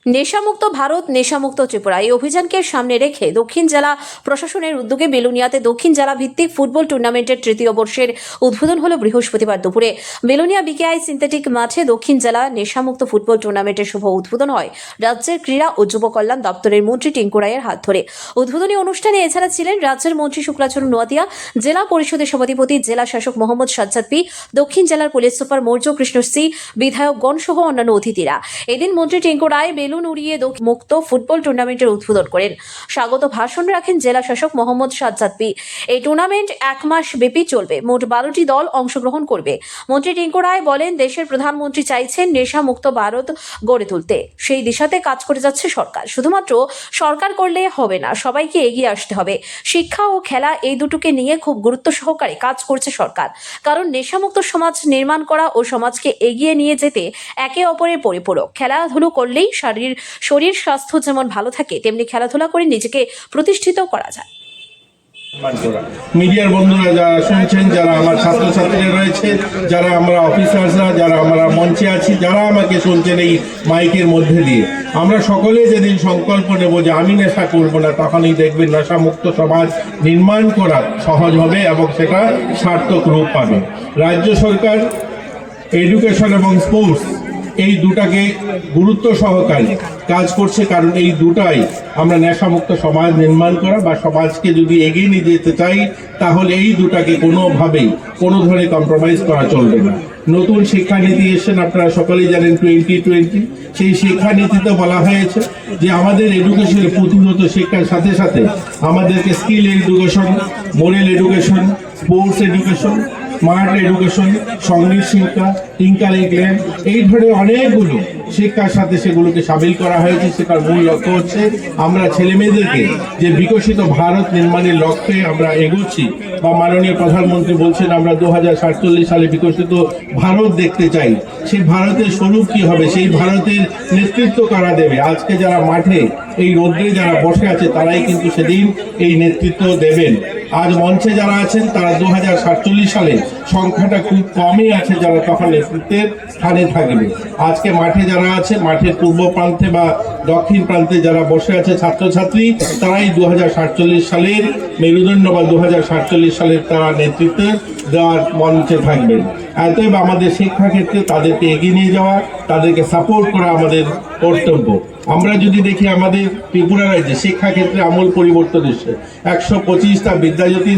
নেশামুক্ত ভারত নেশামুক্ত ত্রিপুরা এই অভিযানকে সামনে রেখে দক্ষিণ জেলা প্রশাসনের উদ্যোগে বেলুনিয়াতে দক্ষিণ জেলা ভিত্তিক ফুটবল টুর্নামেন্টের তৃতীয় বর্ষের উদ্বোধন হলো বৃহস্পতিবার দুপুরে। বেলুনিয়া বিকেআই সিনথেটিক মাঠে দক্ষিণ জেলা নেশামুক্ত ফুটবল টুর্নামেন্টের শুভ উদ্বোধন হয় রাজ্যের ক্রীড়া ও যুব কল্যাণ দপ্তরের মন্ত্রী টিঙ্কু রায়ের হাত ধরে। উদ্বোধনী অনুষ্ঠানে এছাড়া ছিলেন রাজ্যের মন্ত্রী শুক্লাচরণ নোয়াতিয়া, জেলা পরিষদের সভাধিপতি জেলা শাসক মোহাম্মদ সাজ্জাদ পি, দক্ষিণ জেলার police super Maurya Krishna C, বিধায়কগণ সহ অন্যান্য অতিথিরা। এদিন মন্ত্রী টিঙ্কু রায় বেলুন উড়িয়ে মুক্ত ফুটবল টুর্নামেন্টের উদ্বোধন করেন। স্বাগত ভাষণ রাখেন জেলা শাসক মোহাম্মদ সাজ্জাদ পি। এই টুর্নামেন্ট 1 মাস ব্যাপী চলবে। মোট 12টি দল অংশগ্রহণ করবে। মন্ত্রী টিঙ্কু রায় বলেন, দেশের প্রধানমন্ত্রী চাইছেন নেশা মুক্ত ভারত গড়ে তুলতে। সেই দিশাতে কাজ করে যাচ্ছে সরকার। শুধুমাত্র সরকার করলে হবে না, সবাইকে এগিয়ে আসতে হবে। শিক্ষা ও খেলা এই দুটোকে নিয়ে খুব গুরুত্ব সহকারে কাজ করছে সরকার। কারণ নেশামুক্ত সমাজ নির্মাণ করা ও সমাজকে এগিয়ে নিয়ে যেতে একে অপরের পরিপূরক। খেলাধুলো করলেই শরীর স্বাস্থ্য যেমন ভালো থাকে, তেমনি খেলাধুলা করে নিজেকে প্রতিষ্ঠিত করা যায়। মিডিয়ার বন্ধুরা যারা শুনছেন, যারা আমার ছাত্রছাত্রীরা রয়েছে, যারা আমরা অফিসার্সরা, যারা আমরা মঞ্চে আছি, যারা আমাকে শুনছেন এই মাইকের মধ্যে দিয়ে, আমরা সকলে যেদিন সংকল্প নেব যে আমি নেশা করবো না, তখনই দেখবেন নেশামুক্ত সমাজ নির্মাণ করা সহজ হবে এবং সেটা সার্থক রূপ পাবে। রাজ্য সরকার এডুকেশন এবং স্পোর্টস এই দুটাকে গুরুত্ব সহকারে কাজ করছে, কারণ এই দুটাই আমরা নেশামুক্ত সমাজ নির্মাণ করা বা সমাজকে যদি এগিয়ে নিয়ে যেতে চাই, তাহলে এই দুটাকে কোনোভাবেই কোনো ধরনের কম্প্রোমাইজ করা চলবে না। নতুন শিক্ষানীতি এসেছেন, আপনারা সকলেই জানেন 2020। সেই শিক্ষানীতিতে বলা হয়েছে যে আমাদের এডুকেশনের পুঁথিগত শিক্ষার সাথে সাথে আমাদেরকে skill education, moral education, sports education, smart education, সঙ্গীত শিক্ষা, টিঙ্কারিং ল্যাব, এই ধরনের অনেকগুলো শিক্ষার সাথে সেগুলোকে সামিল করা হয়েছে। সেটার মূল লক্ষ্য হচ্ছে আমরা ছেলে মেয়েদেরকে যে বিকশিত ভারত নির্মাণের লক্ষ্যে আমরা এগোচ্ছি, বা মাননীয় প্রধানমন্ত্রী বলছেন আমরা 2047 সালে বিকশিত ভারত দেখতে চাই। সেই ভারতের স্বরূপ কি হবে, সেই ভারতের নেতৃত্ব কারা দেবে? আজকে যারা মাঠে এই রোদ্রে যারা বসে আছে, তারাই কিন্তু সেদিন এই নেতৃত্ব দেবেন। আজ মঞ্চে যারা আছেন তারা 2047 সালে সংখ্যাটা খুব কমই আছে যারা তখন নেতৃত্বের স্থানে থাকবে। আজকে মাঠে যারা আছে, মাঠের পূর্ব প্রান্তে বা দক্ষিণ প্রান্তে যারা বসে আছে ছাত্রছাত্রী, তারাই 2047 সালের মেরুদণ্ড বা 2047 সালের তারা নেতৃত্ব দেওয়ার মঞ্চে থাকবেন। অতএব আমাদের শিক্ষাক্ষেত্রে তাদেরকে এগিয়ে নিয়ে যাওয়া, তাদেরকে সাপোর্ট করা আমাদের কর্তব্য। আমরা যদি দেখি আমাদের ত্রিপুরা রাজ্যে শিক্ষাক্ষেত্রে আমূল পরিবর্তন এসেছে। 125টা বিদ্যাজ্যোতি